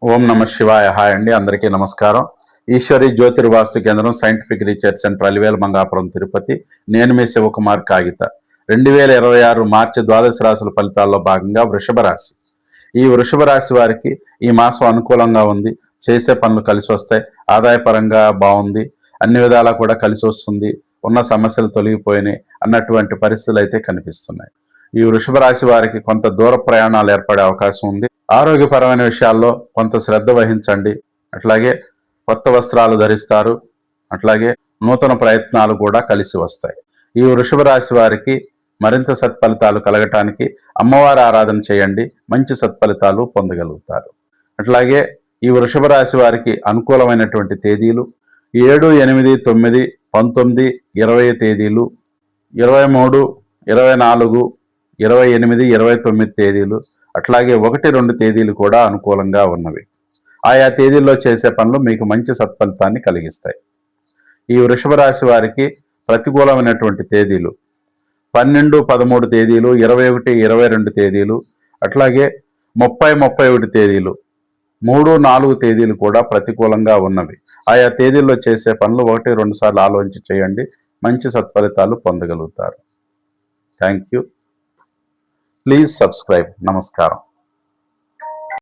ఓం నమ శివాయ. హాయ్ అండి, అందరికీ నమస్కారం. ఈశ్వరి జ్యోతిర్వాస్తు కేంద్రం, scientific research centre, Alivela Mangapuram, Tirupati. నేను మీ శివకుమార్ కాగిత. 2026 మార్చి ద్వాదశ రాశుల ఫలితాల్లో భాగంగా వృషభ రాశి. ఈ వృషభ రాశి వారికి ఈ మాసం అనుకూలంగా ఉంది. చేసే పనులు కలిసి వస్తాయి. ఆదాయపరంగా బాగుంది. అన్ని విధాలా కూడా కలిసి వస్తుంది. ఉన్న సమస్యలు తొలగిపోయినాయి అన్నటువంటి పరిస్థితులు అయితే కనిపిస్తున్నాయి. ఈ వృషభ రాశి వారికి కొంత దూర ప్రయాణాలు ఏర్పడే అవకాశం ఉంది. ఆరోగ్యపరమైన విషయాల్లో కొంత శ్రద్ధ వహించండి. అట్లాగే కొత్త వస్త్రాలు ధరిస్తారు. అట్లాగే నూతన ప్రయత్నాలు కూడా కలిసి వస్తాయి. ఈ వృషభ రాశి వారికి మరింత సత్ఫలితాలు కలగటానికి అమ్మవారి ఆరాధన చేయండి. మంచి సత్ఫలితాలు పొందగలుగుతారు. అట్లాగే ఈ వృషభ రాశి వారికి అనుకూలమైనటువంటి తేదీలు 7, 8, 9, 19, 20 తేదీలు, 23, 24, 28, 29 తేదీలు, అట్లాగే 1, 2 తేదీలు కూడా అనుకూలంగా ఉన్నవి. ఆయా తేదీల్లో చేసే పనులు మీకు మంచి సత్ఫలితాన్ని కలిగిస్తాయి. ఈ వృషభ రాశి వారికి ప్రతికూలమైనటువంటి తేదీలు 12, 13 తేదీలు, 21, 22 తేదీలు, అట్లాగే 30, 31 తేదీలు, 3, 4 తేదీలు కూడా ప్రతికూలంగా ఉన్నవి. ఆయా తేదీల్లో చేసే పనులు 1, 2 సార్లు ఆలోచించి చేయండి. మంచి సత్ఫలితాలు పొందగలుగుతారు. Thank you. Please subscribe. నమస్కారం.